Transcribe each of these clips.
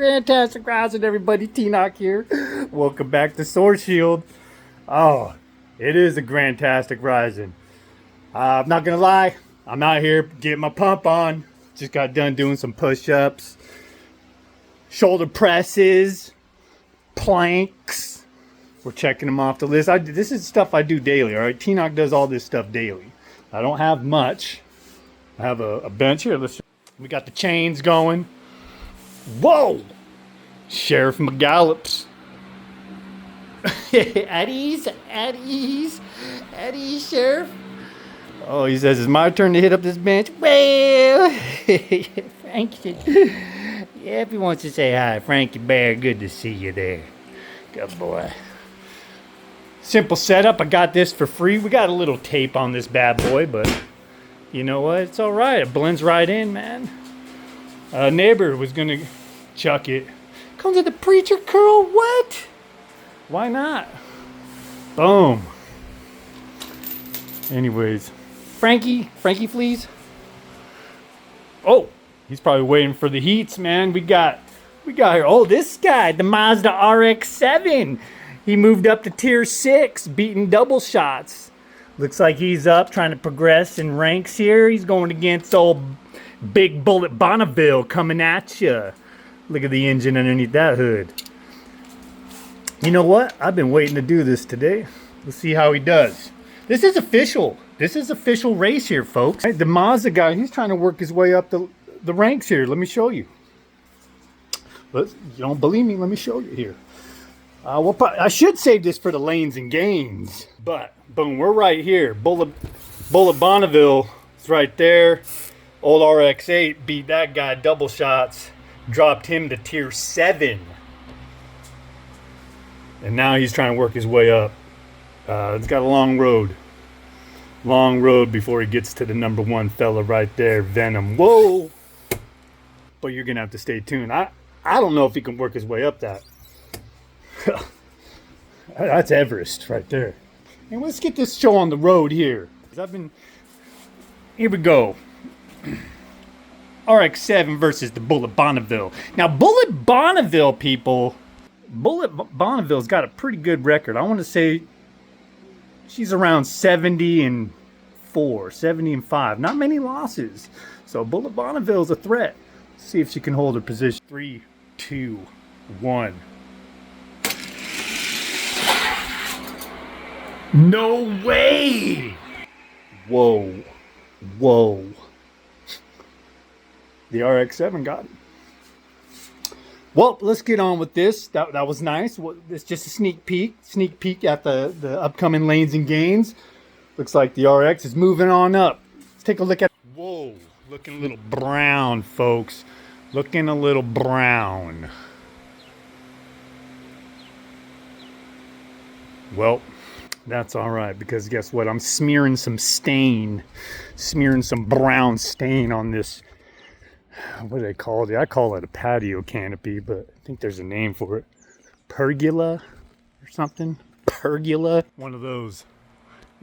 Grandtastic Rising, everybody. T-NocK here. Welcome back to Sword Shield. Oh, it is a Grandtastic Rising. I'm not gonna lie, I'm out here getting my pump on. Just got done doing some push-ups, shoulder presses, planks. We're checking them off the list. This is stuff I do daily, all right? T-NocK does all this stuff daily. I don't have much. I have a bench here. We got the chains going. Whoa! Sheriff McGallops. At ease, Sheriff. Oh, he says it's my turn to hit up this bench. Well, Frankie. Yeah, if he wants to say hi, Frankie Bear, good to see you there. Good boy. Simple setup. I got this for free. We got a little tape on this bad boy, but you know what? It's all right. It blends right in, man. A neighbor was gonna chuck it. Comes with the preacher curl. What? Why not? Boom. Anyways, Frankie, please. Oh, he's probably waiting for the heats, man. We got here. Oh, this guy, the Mazda RX-7. He moved up to tier 6, beating double shots. Looks like he's up, trying to progress in ranks here. He's going against old Big Bullet Bonneville coming at you. Look at the engine underneath that hood. You know what? I've been waiting to do this today. Let's see how he does. This is official. This is official race here, folks. The Mazda guy, he's trying to work his way up the ranks here. Let me show you. You don't believe me? Let me show you here. I should save this for the lanes and gains. But, boom, we're right here. Bullet Bonneville is right there. Old RX-8 beat that guy double shots. Dropped him to tier 7. And now he's trying to work his way up. It's got a long road. Long road before he gets to the number 1 fella right there, Venom. Whoa! But you're going to have to stay tuned. I don't know if he can work his way up that. That's Everest right there. And let's get this show on the road here. Here we go. RX-7 versus the Bullet Bonneville. Now, Bullet Bonneville, people, Bullet Bonneville's got a pretty good record. I want to say she's around 70-4, 70-5. Not many losses. So Bullet Bonneville's a threat. Let's see if she can hold her position. 3, 2, 1. No way! Whoa. The RX-7 got it. Well, let's get on with this. That was nice. It's just a sneak peek at the upcoming lanes and gains. Looks like the RX is moving on up. Let's take a look at. Whoa, looking a little brown, folks. Looking a little brown. Well, that's all right, because guess what? I'm smearing some brown stain on this. What do they call it? I call it a patio canopy, but I think there's a name for it. Pergola or something? Pergola? One of those.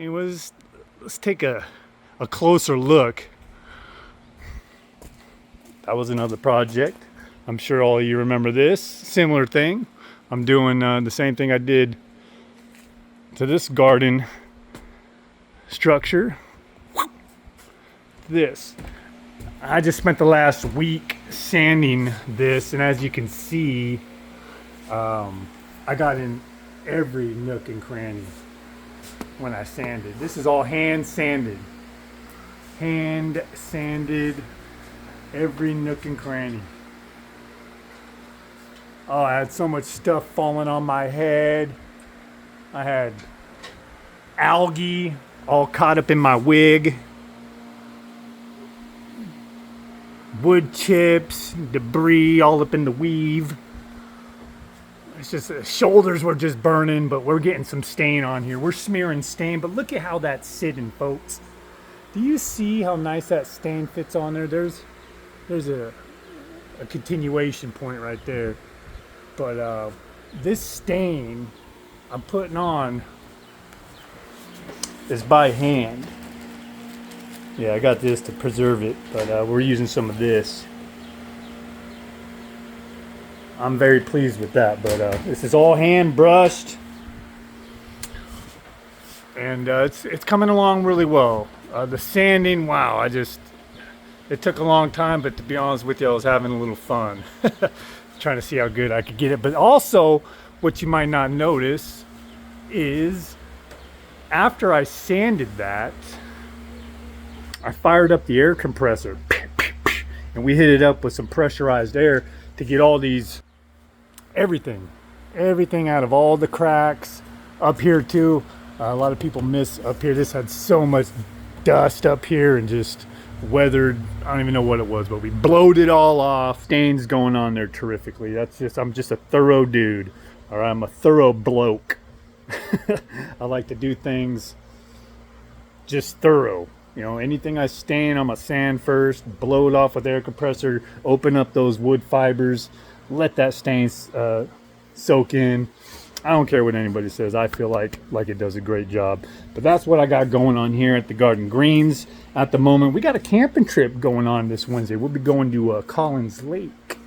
Anyways, let's take a closer look. That was another project. I'm sure all of you remember this. Similar thing. I'm doing the same thing I did to this garden structure. This. I just spent the last week sanding this, and as you can see, I got in every nook and cranny when I sanded. This is all hand sanded. Hand sanded every nook and cranny. Oh, I had so much stuff falling on my head. I had algae all caught up in my wig. Wood chips, debris all up in the weave. It's just the shoulders were just burning, but we're getting some stain on here. We're smearing stain, but look at how that's sitting, folks. Do you see how nice that stain fits on there? There's a continuation point right there. But this stain I'm putting on is by hand. Yeah, I got this to preserve it, but we're using some of this. I'm very pleased with that. But this is all hand brushed, and it's coming along really well. The sanding, wow, it took a long time, but to be honest with you, I was having a little fun. Trying to see how good I could get it. But also, what you might not notice is after I sanded that, I fired up the air compressor and we hit it up with some pressurized air to get all these, everything out of all the cracks up here too. A lot of people miss up here. This had so much dust up here and just weathered. I don't even know what it was, but we blowed it all off. Stains going on there terrifically. I'm just a thorough dude. All right, I'm a thorough bloke. I like to do things just thorough. You know, anything I stain, I'm a sand first, blow it off with air compressor, open up those wood fibers, let that stain soak in. I don't care what anybody says. I feel like it does a great job. But that's what I got going on here at the Garden Greens at the moment. We got a camping trip going on this Wednesday. We'll be going to Collins Lake.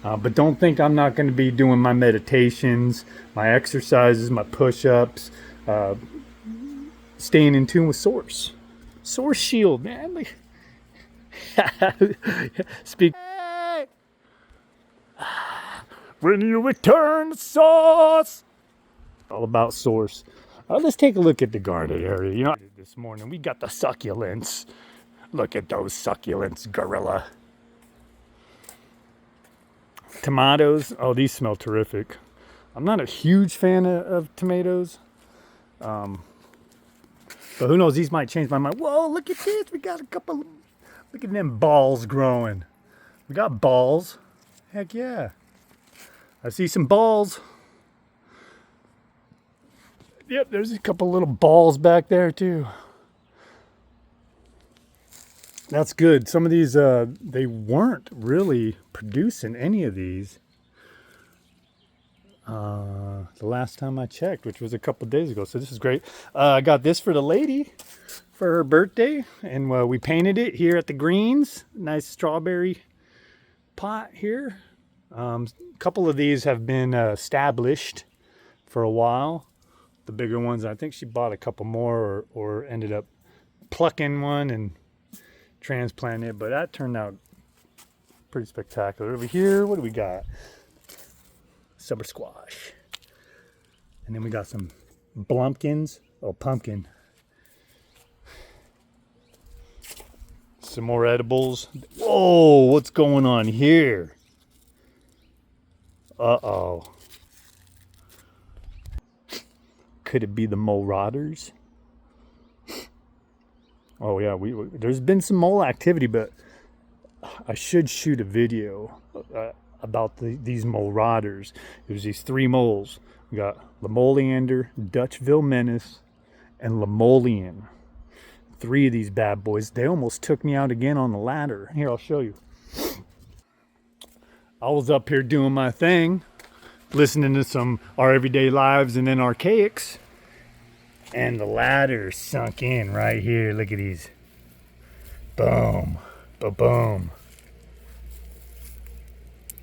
But don't think I'm not going to be doing my meditations, my exercises, my push-ups, staying in tune with Source. Source Shield, man. Speak. When you return to Source. All about Source. Let's take a look at the garden area. You know, this morning we got the succulents. Look at those succulents, gorilla. Tomatoes. Oh, these smell terrific. I'm not a huge fan of tomatoes. But who knows, these might change my mind. Whoa, look at this. We got a couple. Look at them balls growing. We got balls. Heck yeah. I see some balls. Yep, there's a couple little balls back there too. That's good. Some of these, they weren't really producing any of these the last time I checked, which was a couple days ago. So this is great. I got this for the lady for her birthday, and we painted it here at the Greens. Nice strawberry pot here. A couple of these have been established for a while. The bigger ones, I think she bought a couple more or ended up plucking one and transplanting it, but that turned out pretty spectacular. Over here, what do we got? Summer squash. And then we got some blumpkins. Oh, pumpkin. Some more edibles. Whoa, what's going on here? Uh-oh. Could it be the marauders? Oh yeah, there's been some mole activity, but I should shoot a video about these marauders. It was these three moles. We got Lemoliander, Dutchville Menace, and Lemolian. Three of these bad boys. They almost took me out again on the ladder. Here, I'll show you. I was up here doing my thing, listening to some Our Everyday Lives and then Archaics. And the ladder sunk in right here. Look at these. Boom. Ba-boom.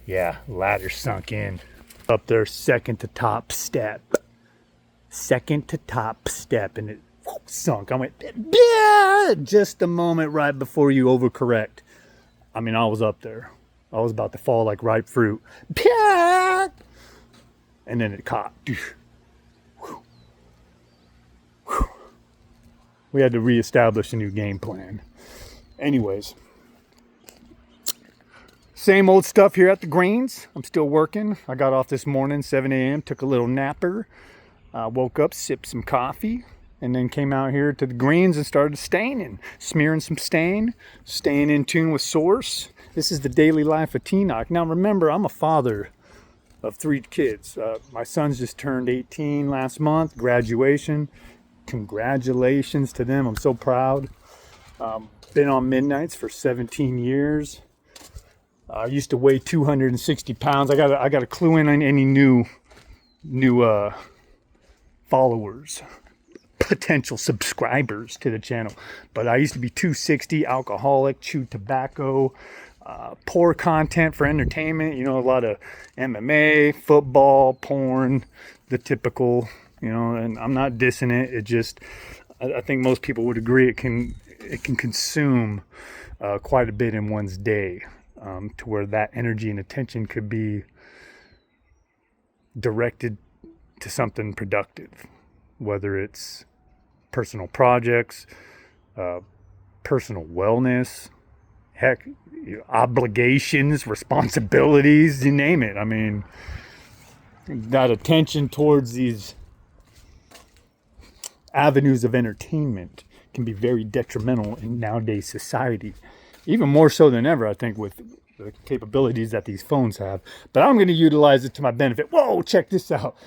Yeah, ladder sunk in. Up there, second to top step. Second to top step. And it sunk. I went, yeah! Just a moment right before you overcorrect. I mean, I was up there. I was about to fall like ripe fruit. And then it caught. We had to reestablish a new game plan. Anyways, same old stuff here at the Greens. I'm still working. I got off this morning, 7 a.m., took a little napper. Woke up, sipped some coffee, and then came out here to the Greens and started staining, smearing some stain, staying in tune with Source. This is the daily life of T-NocK. Now remember, I'm a father of 3 kids. My son's just turned 18 last month, graduation. Congratulations to them. I'm so proud. Been on Midnights for 17 years. I used to weigh 260 pounds. I got to clue in on any new followers, potential subscribers to the channel. But I used to be 260, alcoholic, chewed tobacco, poor content for entertainment. You know, a lot of MMA, football, porn, the typical. You know, and I'm not dissing it. It just, I think most people would agree it can consume quite a bit in one's day, to where that energy and attention could be directed to something productive, whether it's personal projects, personal wellness, heck, obligations, responsibilities, you name it. I mean, that attention towards these avenues of entertainment can be very detrimental in nowadays society, even more so than ever, I think, with the capabilities that these phones have. But I'm going to utilize it to my benefit. Whoa, check this out.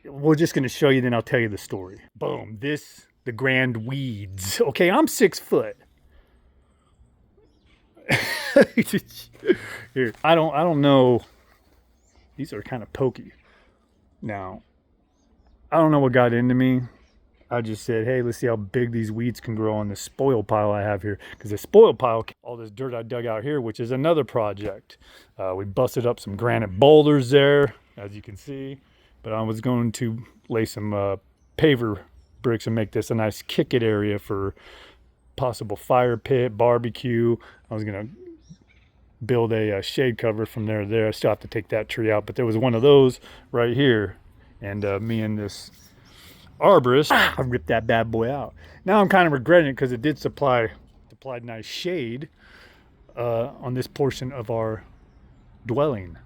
We're just going to show you, then I'll tell you the story. Boom. The grand weeds. Okay, I'm 6 foot. Here, I don't know. These are kind of pokey. Now, I don't know what got into me. I just said, hey, let's see how big these weeds can grow on this spoil pile I have here. Because the spoil pile, all this dirt I dug out here, which is another project. We busted up some granite boulders there, as you can see. But I was going to lay some paver bricks and make this a nice kick-it area for possible fire pit, barbecue. I was going to build a shade cover from there to there. I still have to take that tree out. But there was one of those right here. And me and this arborist, I ripped that bad boy out. Now I'm kind of regretting it because it did supplied nice shade on this portion of our dwelling,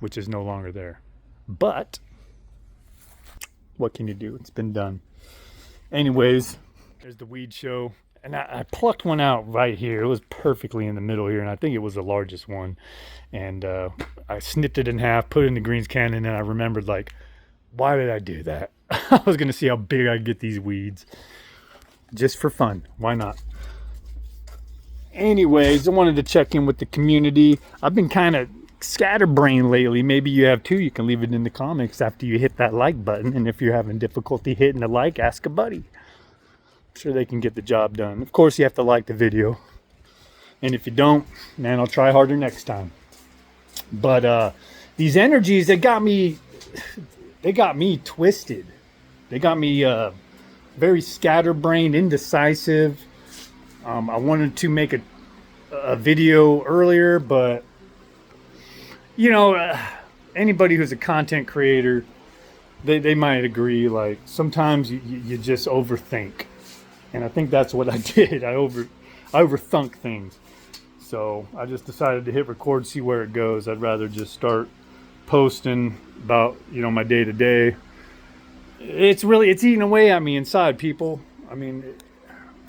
which is no longer there. But what can you do? It's been done. Anyways, there's the weed show. And I plucked one out right here. It was perfectly in the middle here, and I think it was the largest one. And I snipped it in half, put it in the greens can, and then I remembered, like, why did I do that? I was going to see how big I get these weeds. Just for fun. Why not? Anyways, I wanted to check in with the community. I've been kind of scatterbrained lately. Maybe you have too. You can leave it in the comments after you hit that like button. And if you're having difficulty hitting the like, ask a buddy. I'm sure they can get the job done. Of course, you have to like the video. And if you don't, man, I'll try harder next time. But these energies, they got me twisted. They got me very scatterbrained, indecisive. I wanted to make a video earlier, but you know, anybody who's a content creator, they might agree. Like sometimes you just overthink, and I think that's what I did. I overthunk things. So I just decided to hit record, see where it goes. I'd rather just start posting about, you know, my day to day. It's eating away at me inside, people. I mean,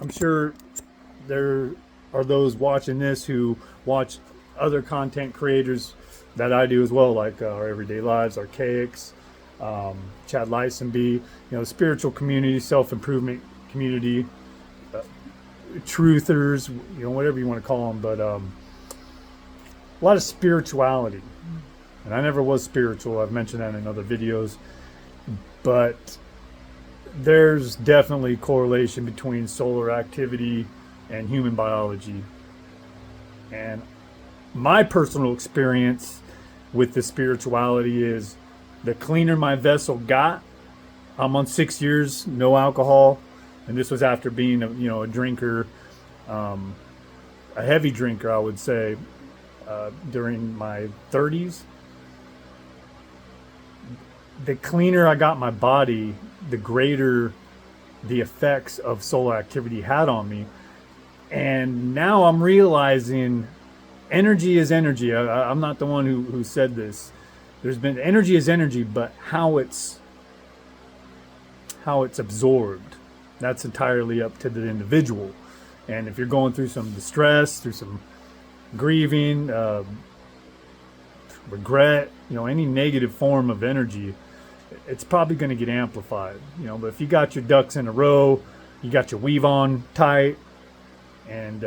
I'm sure there are those watching this who watch other content creators that I do as well, like our Everyday Lives, Archaics, Chad Lysenby, you know, the spiritual community, self-improvement community, truthers, you know, whatever you want to call them, but a lot of spirituality. And I never was spiritual. I've mentioned that in other videos. But there's definitely correlation between solar activity and human biology. And my personal experience with the spirituality is the cleaner my vessel got. I'm on 6 years, no alcohol. And this was after being a drinker, a heavy drinker, I would say, during my 30s. The cleaner I got my body, the greater the effects of solar activity had on me. And now I'm realizing energy is energy. I'm not the one who said this. There's been energy is energy, but how it's absorbed, that's entirely up to the individual. And if you're going through some distress, through some grieving, regret, you know, any negative form of energy, it's probably going to get amplified, you know. But if you got your ducks in a row, you got your weave on tight, and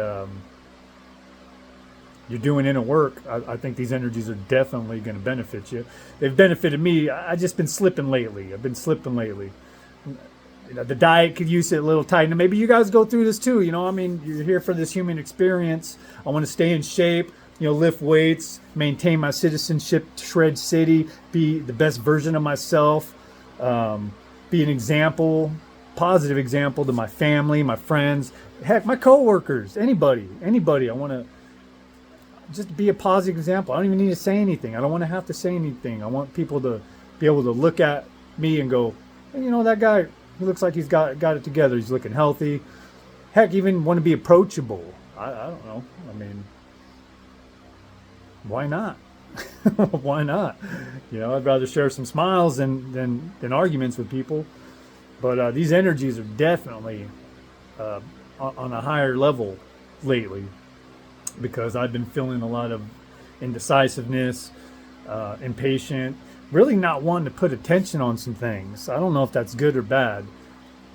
you're doing inner work, I think these energies are definitely going to benefit you. They've benefited me. I've just been slipping lately. You know, the diet could use it a little tight. And maybe you guys go through this too. You know, I mean, you're here for this human experience. I want to stay in shape, you know, lift weights, maintain my citizenship, shred city, be the best version of myself, be an example, positive example to my family, my friends, heck, my coworkers, anybody. I want to just be a positive example. I don't even need to say anything. I don't want to have to say anything. I want people to be able to look at me and go, hey, you know, that guy, he looks like he's got it together. He's looking healthy. Heck, even want to be approachable. I don't know. I mean, why not? Why not? You know, I'd rather share some smiles than arguments with people. But these energies are definitely on a higher level lately, because I've been feeling a lot of indecisiveness, impatient, really not wanting to put attention on some things. I don't know if that's good or bad.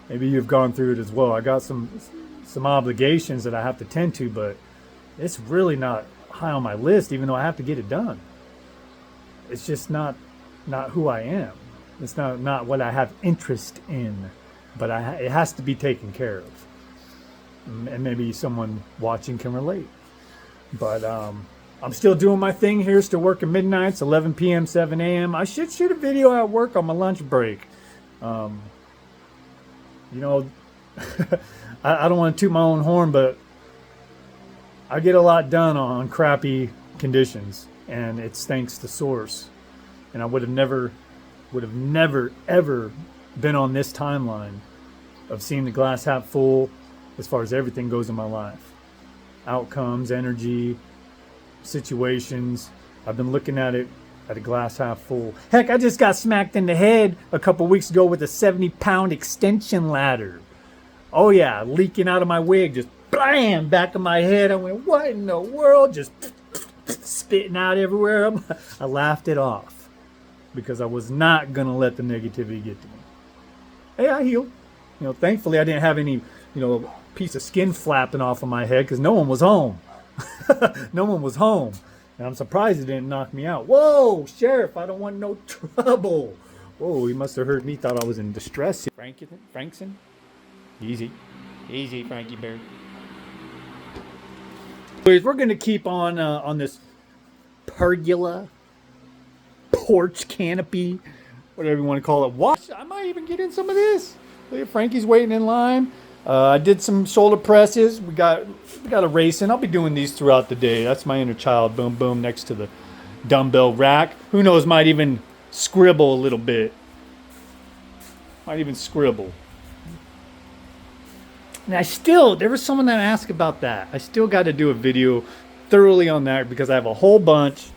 Maybe you've gone through it as well. I got some obligations that I have to tend to, but it's really not high on my list, even though I have to get it done. It's just not who I am. It's not what I have interest in, but it has to be taken care of. And maybe someone watching can relate. But I'm still doing my thing here, still working midnights, 11 p.m., 7 a.m. I should shoot a video at work on my lunch break. You know, I don't want to toot my own horn, but I get a lot done on crappy conditions, and it's thanks to Source. And I would have never, ever been on this timeline of seeing the glass half full as far as everything goes in my life. Outcomes, energy, situations. I've been looking at it at a glass half full. Heck, I just got smacked in the head a couple weeks ago with a 70-pound extension ladder. Oh yeah, leaking out of my wig, just blam, back of my head. I went, what in the world? Just spitting out everywhere. I laughed it off because I was not going to let the negativity get to me. Hey, I healed. You know, thankfully I didn't have any, piece of skin flapping off of my head because no one was home. No one was home. And I'm surprised it didn't knock me out. Whoa, Sheriff, I don't want no trouble. Whoa, he must have heard me, thought I was in distress. Frankson? Easy, Frankie Bear. Anyways, we're going to keep on this pergola, porch canopy, whatever you want to call it. Watch, I might even get in some of this. Look at Frankie's waiting in line. I did some shoulder presses. We got a racing. I'll be doing these throughout the day. That's my inner child. Boom, boom, next to the dumbbell rack. Who knows? Might even scribble a little bit. Might even scribble. And there was someone that asked about that. I still got to do a video thoroughly on that because I have a whole bunch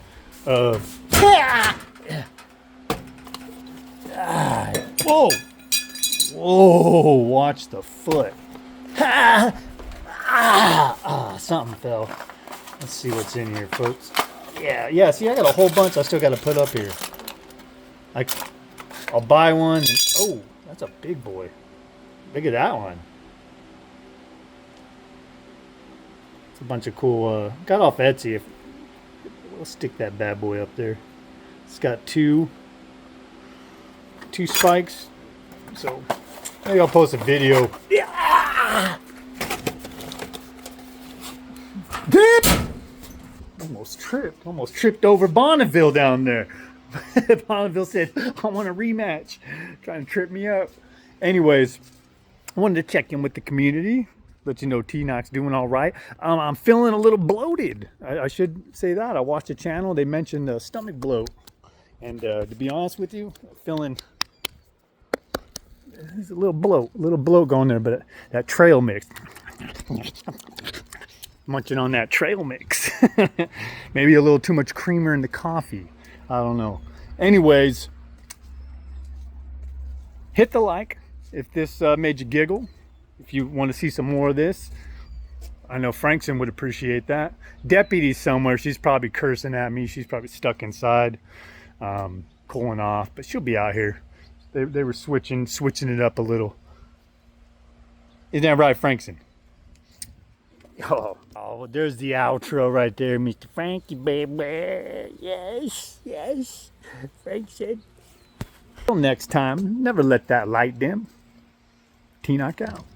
of. Whoa. Whoa, watch the foot. Something fell. Let's see what's in here, folks. Yeah, see, I got a whole bunch I still got to put up here. I'll buy one. Oh, that's a big boy. Look at that one. It's a bunch of cool, got off Etsy. We'll stick that bad boy up there. It's got two spikes. So maybe I'll post a video. Yeah. Almost tripped over Bonneville down there. Bonneville said, I want a rematch. Trying to trip me up. Anyways, I wanted to check in with the community. Let you know T-NocK's doing all right. I'm feeling a little bloated. I should say that. I watched a channel. They mentioned stomach bloat. And to be honest with you, I'm feeling... There's a little bloat going there, but that trail mix. Munching on that trail mix. Maybe a little too much creamer in the coffee. I don't know. Anyways, hit the like if this made you giggle. If you want to see some more of this. I know Frankson would appreciate that. Deputy's somewhere. She's probably cursing at me. She's probably stuck inside, cooling off, but she'll be out here. They were switching it up a little. Isn't that right, Frankson? Oh, there's the outro right there, Mr. Frankie, baby. Yes. Frankson. Until next time, never let that light dim. T-NocK out.